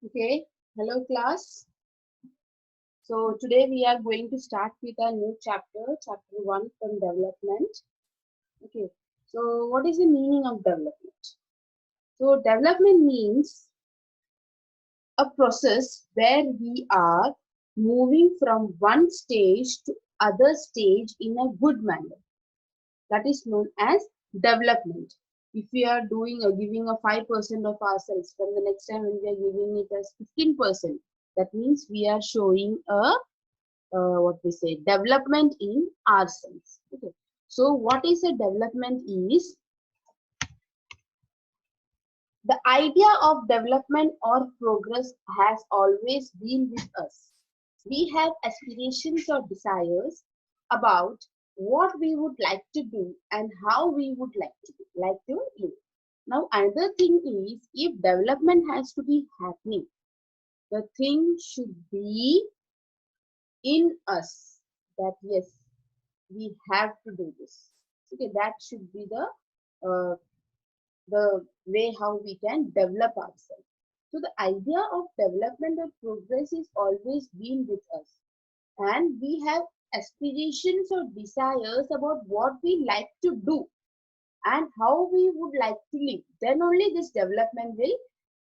Okay, hello class. So today we are going to start with a new chapter, chapter 1 from development. Okay, so what is the meaning of development? So development means a process where we are moving from one stage to other stage in a good manner. That is known as development. If we are doing or giving a 5% of ourselves, from the next time when we are giving it as 15%, that means we are showing a what we say development in ourselves. Okay, so what is a development is the idea of development or progress has always been with us. We have aspirations or desires about what we would like to do and how we would like to live. Now another thing is, if development has to be happening, the thing should be in us, that yes, we have to do this. Okay, that should be uh, the way how we can develop ourselves. So the idea of development or progress is always been with us, and we have aspirations or desires about what we like to do and how we would like to live. Then only this development will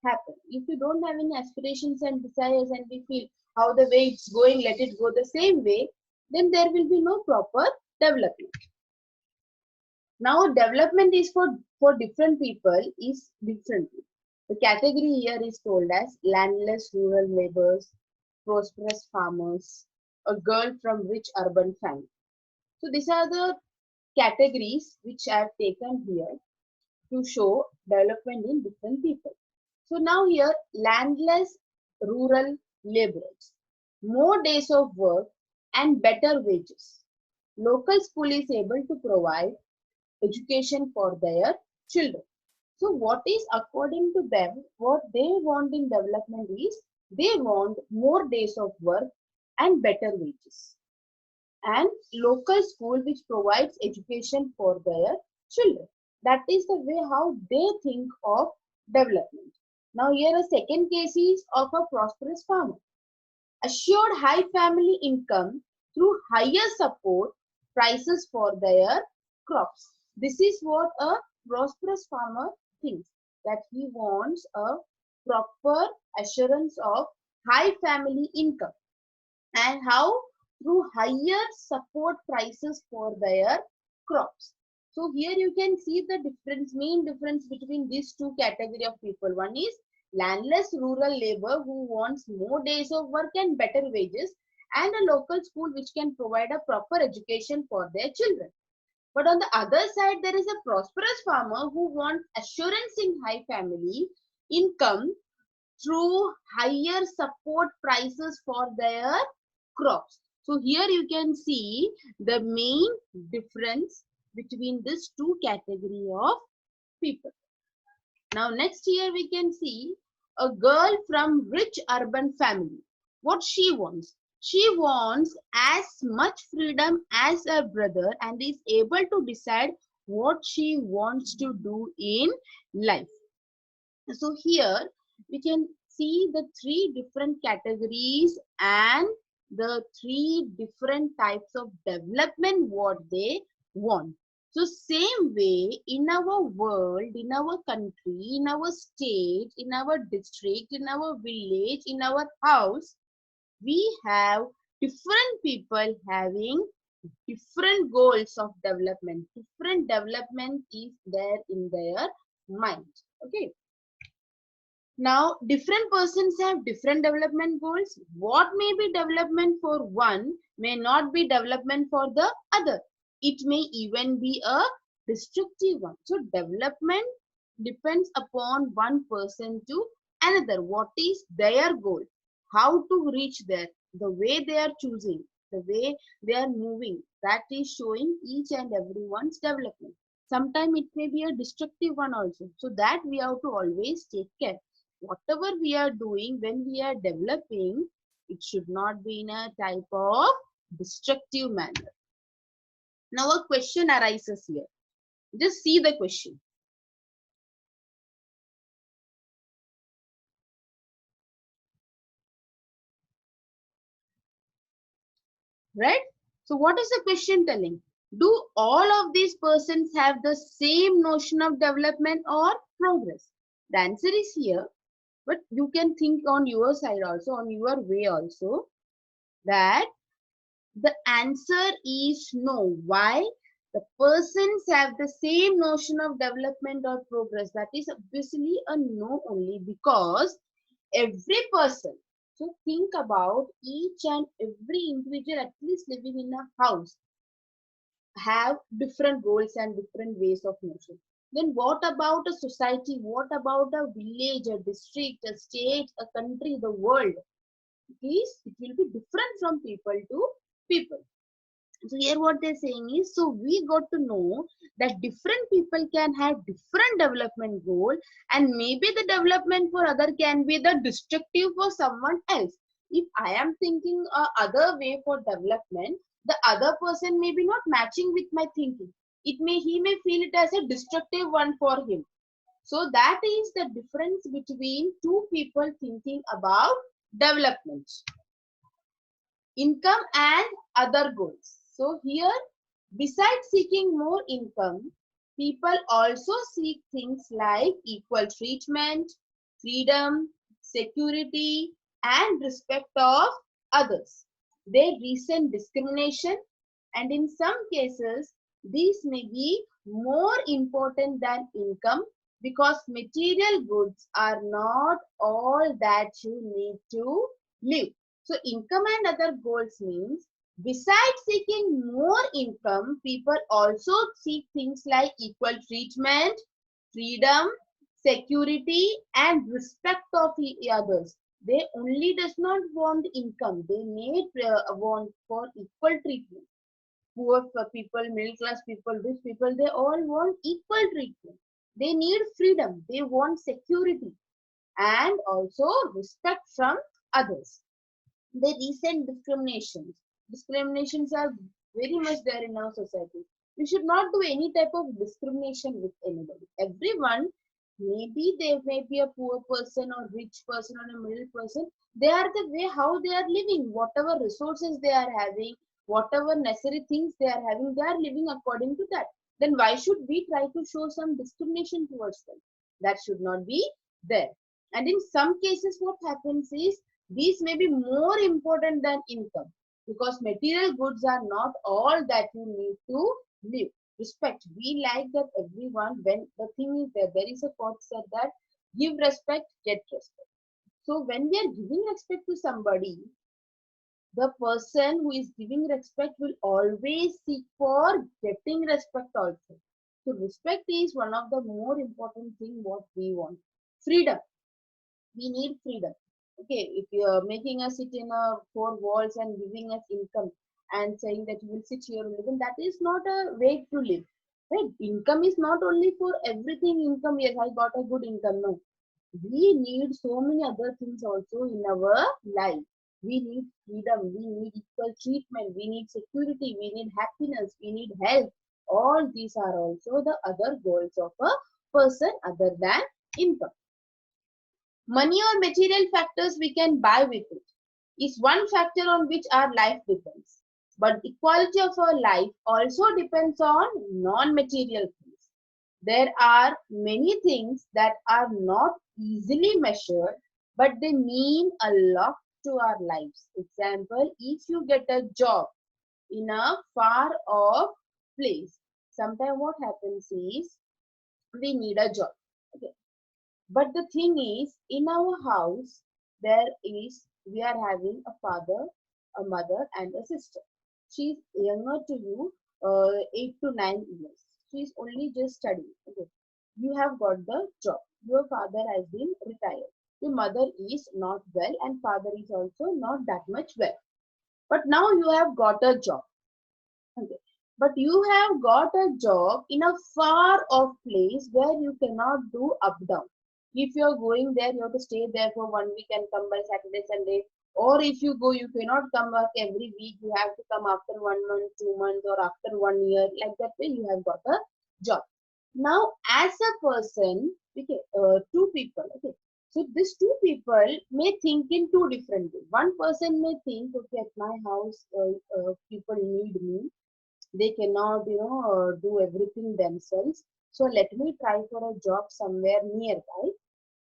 happen. If we don't have any aspirations and desires and we feel how the way it's going, let it go the same way, then there will be no proper development. Now development is for different people is differently. The category here is told as landless rural laborers, prosperous farmers, a girl from rich urban family. So these are the categories which I have taken here to show development in different people. So now here, landless rural laborers, more days of work and better wages. Local school is able to provide education for their children. So what is according to them, what they want in development is they want more days of work and better wages, and local school which provides education for their children. That is the way how they think of development. Now here a second case is of a prosperous farmer. Assured high family income through higher support prices for their crops. This is what a prosperous farmer thinks, that he wants a proper assurance of high family income, and how through higher support prices for their crops. So here you can see the difference, main difference between these two category of people. One is landless rural labor who wants more days of work and better wages, and a local school which can provide a proper education for their children. But on the other side, there is a prosperous farmer who wants assurance in high family income through higher support prices for their crops. So here you can see the main difference between these two category of people. Now next here we can see a girl from rich urban family. What she wants? She wants as much freedom as her brother and is able to decide what she wants to do in life. So here we can see the three different categories and the three different types of development what they want. So same way in our world, in our country, in our state, in our district, in our village, in our house, we have different people having different goals of development. Different development is there in their mind. Okay. Now, different persons have different development goals. What may be development for one may not be development for the other. It may even be a destructive one. So, development depends upon one person to another. What is their goal? How to reach there? The way they are choosing, the way they are moving, that is showing each and everyone's development. Sometimes it may be a destructive one also. So, that we have to always take care. Whatever we are doing when we are developing, it should not be in a type of destructive manner. Now a question arises here. Just see the question. right? So what is the question telling? Do all of these persons have the same notion of development or progress? The answer is here, but you can think on your side also, on your way also, that the answer is no. Why? The persons have the same notion of development or progress. That is obviously a no only, because every person, so think about each and every individual at least living in a house, have different goals and different ways of motion. Then what about a society? What about a village, a district, a state, a country, the world? It will be different from people to people. So here what they're saying is, so we got to know that different people can have different development goal, and maybe the development for other can be the destructive for someone else. If I am thinking other way for development, the other person may be not matching with my thinking. He may feel it as a destructive one for him. So that is the difference between two people thinking about development, income and other goals. So here, besides seeking more income, people also seek things like equal treatment, freedom, security, and respect of others. They resent discrimination, and in some cases, these may be more important than income, because material goods are not all that you need to live. So income and other goals means, besides seeking more income, people also seek things like equal treatment, freedom, security, and respect of others. They only does not want income. They may want for equal treatment. Poor people, middle class people, rich people, they all want equal treatment. They need freedom. They want security and also respect from others. The recent discriminations. Discriminations are very much there in our society. We should not do any type of discrimination with anybody. Everyone, maybe they may be a poor person or rich person or a middle person. They are the way how they are living, whatever resources they are having, whatever necessary things they are having, they are living according to that. Then why should we try to show some discrimination towards them? That should not be there. And in some cases, what happens is, these may be more important than income, because material goods are not all that you need to live. Respect. We like that everyone, when the thing is there is a quote said that give respect, get respect. So when we are giving respect to somebody, the person who is giving respect will always seek for getting respect also. So respect is one of the more important thing what we want. Freedom. We need freedom. Okay, if you are making us sit in a four walls and giving us income and saying that you will sit here and live, and that is not a way to live. Right? Income is not only for everything. Income, yes, I got a good income. No, we need so many other things also in our life. We need freedom, we need equal treatment, we need security, we need happiness, we need health. All these are also the other goals of a person other than income. Money or material factors we can buy with it is one factor on which our life depends. But the quality of our life also depends on non-material things. There are many things that are not easily measured, but they mean a lot to our lives. Example, if you get a job in a far off place, sometimes what happens is we need a job. Okay. But the thing is, in our house, we are having a father, a mother, and a sister. She's younger to you, 8 to 9 years. She's only just studying. Okay. You have got the job. Your father has been retired. Your mother is not well, and father is also not that much well. But now you have got a job. Okay. But you have got a job in a far off place where you cannot do up down. If you're going there, you have to stay there for 1 week and come by Saturday, Sunday. Or if you go, you cannot come back every week. You have to come after 1 month, 2 months, or after 1 year. Like that way, you have got a job. Now, as a person, okay, two people, okay. So these two people may think in two different ways. One person may think, okay, at my house, people need me. They cannot, do everything themselves. So let me try for a job somewhere nearby.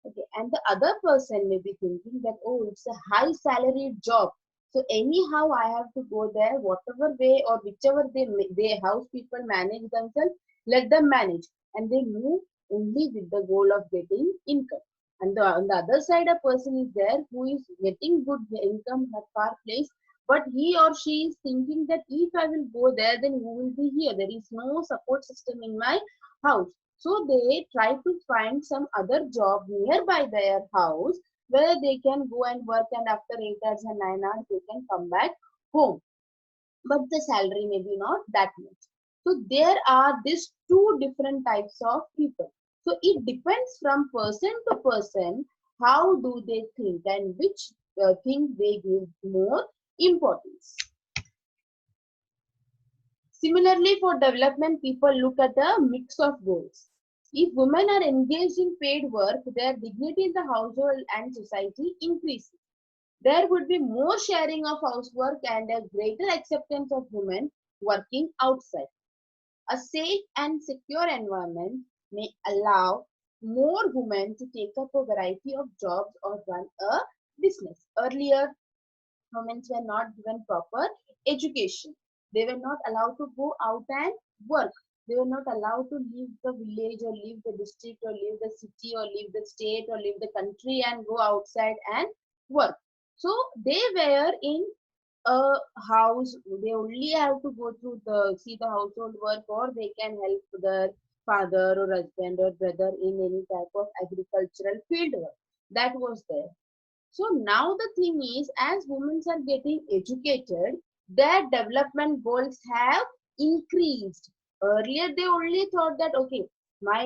Okay, and the other person may be thinking that, oh, it's a high salaried job. So anyhow, I have to go there, whatever way or whichever they house people manage themselves, let them manage, and they move only with the goal of getting income. And on the other side, a person is there who is getting good income at far place, but he or she is thinking that if I will go there, then who will be here? There is no support system in my house. So they try to find some other job nearby their house where they can go and work, and after 8 hours and 9 hours they can come back home. But the salary may be not that much. So there are these two different types of people. So it depends from person to person how do they think and which thing they give more importance. Similarly, for development, people look at a mix of goals. If women are engaged in paid work, their dignity in the household and society increases. There would be more sharing of housework and a greater acceptance of women working outside. A safe and secure environment may allow more women to take up a variety of jobs or run a business. Earlier, women were not given proper education. They were not allowed to go out and work. They were not allowed to leave the village or leave the district or leave the city or leave the state or leave the country and go outside and work. So they were in a house. They only have to go through the see the household work, or they can help their father or husband or brother in any type of agricultural field work. That was there. So now the thing is, as women are getting educated, their development goals have increased. Earlier, they only thought that, okay, I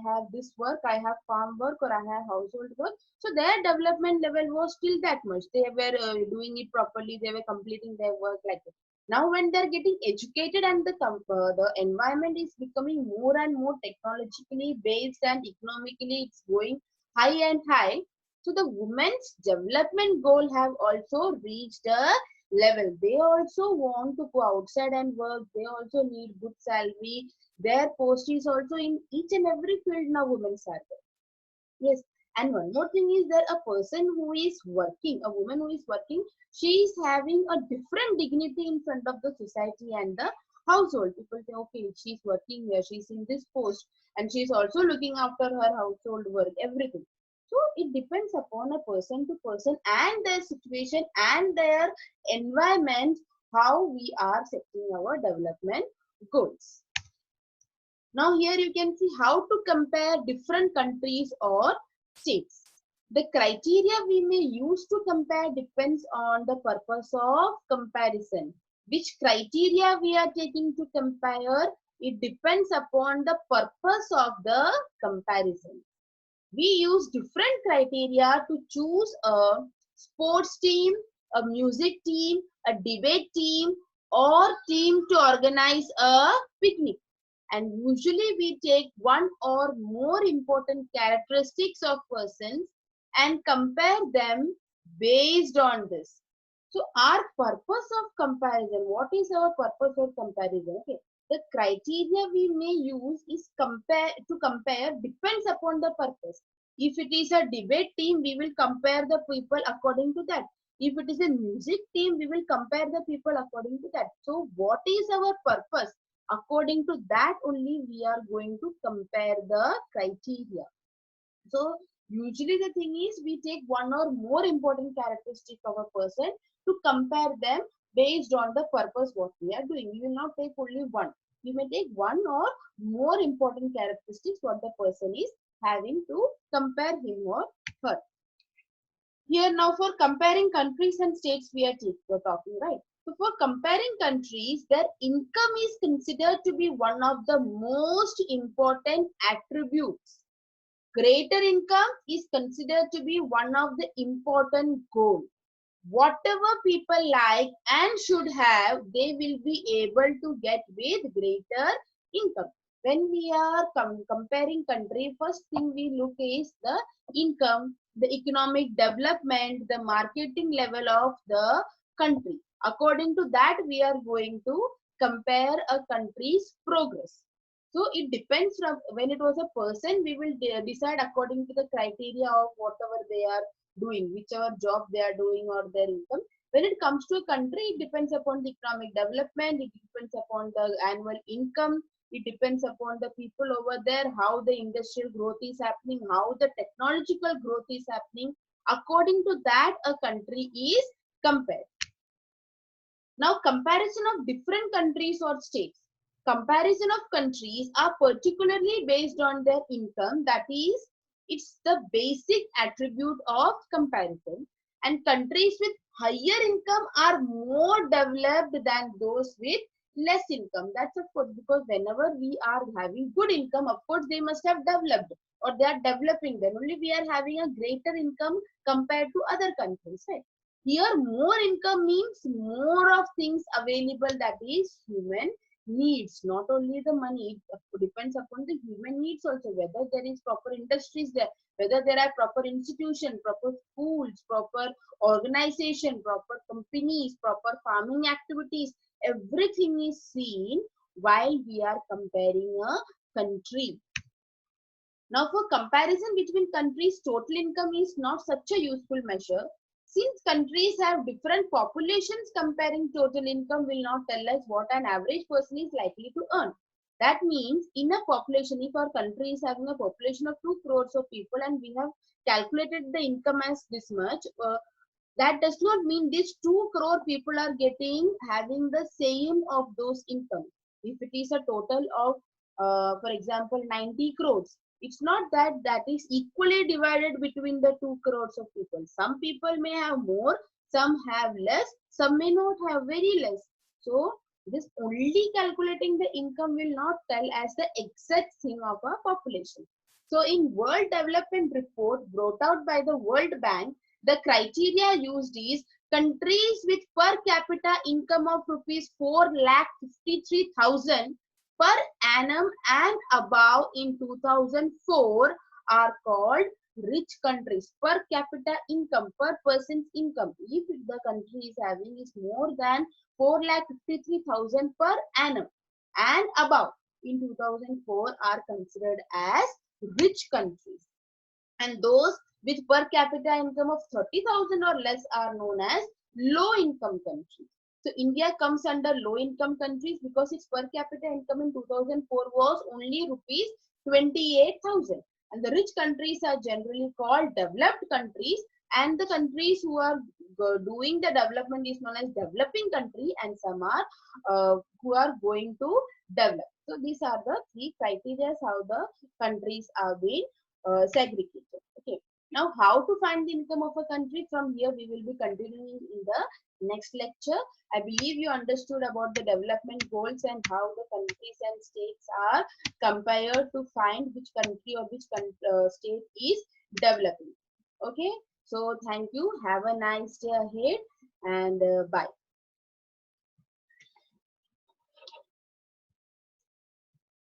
have this work, I have farm work, or I have household work. So their development level was still that much. They were doing it properly. They were completing their work like that. Now, when they're getting educated and the environment is becoming more and more technologically based and economically, it's going high and high, so the women's development goal have also reached a level. They also want to go outside and work. They also need good salary. Their post is also in each and every field now women are there. Yes. And one more thing is that a person who is working, a woman who is working, she is having a different dignity in front of the society and the household. People say, okay, she's working here, she's in this post, and she's also looking after her household work, everything. So it depends upon a person to person and their situation and their environment how we are setting our development goals. Now here you can see how to compare different countries or states. The criteria we may use to compare depends on the purpose of comparison. Which criteria we are taking to compare, it depends upon the purpose of the comparison. We use different criteria to choose a sports team, a music team, a debate team, or team to organize a picnic. And usually we take one or more important characteristics of persons and compare them based on this. So our purpose of comparison, what is our purpose of comparison? Okay, the criteria we may use is compare depends upon the purpose. If it is a debate team, we will compare the people according to that. If it is a music team, we will compare the people according to that. So what is our purpose? According to that only we are going to compare the criteria. So usually the thing is we take one or more important characteristic of a person to compare them based on the purpose what we are doing. We will not take only one. We may take one or more important characteristics what the person is having to compare him or her. Here now for comparing countries and states we're talking, right? So for comparing countries, their income is considered to be one of the most important attributes. Greater income is considered to be one of the important goals. Whatever people like and should have, they will be able to get with greater income. When we are comparing country, first thing we look is the income, the economic development, the marketing level of the country. According to that, we are going to compare a country's progress. So it depends from when it was a person, we will decide according to the criteria of whatever they are doing, whichever job they are doing or their income. When it comes to a country, it depends upon the economic development, it depends upon the annual income, it depends upon the people over there, how the industrial growth is happening, how the technological growth is happening. According to that, a country is compared. Now, comparison of different countries or states. Comparison of countries are particularly based on their income. That is, it's the basic attribute of comparison. And countries with higher income are more developed than those with less income. That's of course, because whenever we are having good income, of course they must have developed or they are developing. Then only we are having a greater income compared to other countries, right? Here, more income means more of things available, that is human needs, not only the money. It depends upon the human needs also, whether there is proper industries there, whether there are proper institutions, proper schools, proper organization, proper companies, proper farming activities. Everything is seen while we are comparing a country. Now, for comparison between countries, total income is not such a useful measure. Since countries have different populations, comparing total income will not tell us what an average person is likely to earn. That means in a population, if our country is having a population of 2 crores of people and we have calculated the income as this much, that does not mean these 2 crore people are having the same of those income. If it is a total of, for example, 90 crores, it's not that that is equally divided between the 2 crores of people. Some people may have more, some have less, some may not have very less. So this only calculating the income will not tell as the exact thing of a population. So in World Development Report brought out by the World Bank, the criteria used is countries with per capita income of rupees 4,53,000 per annum and above in 2004 are called rich countries. Per capita income, per person's income, if the country is having is more than 4,53,000 per annum and above in 2004 are considered as rich countries. And those with per capita income of 30,000 or less are known as low income countries. So India comes under low income countries because its per capita income in 2004 was only rupees 28,000. And the rich countries are generally called developed countries, and the countries who are doing the development is known as developing country, and some are who are going to develop. So these are the 3 criteria how the countries are being segregated. Okay. Now, how to find the income of a country? From here, we will be continuing in the next lecture. I believe you understood about the development goals and how the countries and states are compared to find which country or which state is developing. Okay. So, thank you. Have a nice day ahead and bye.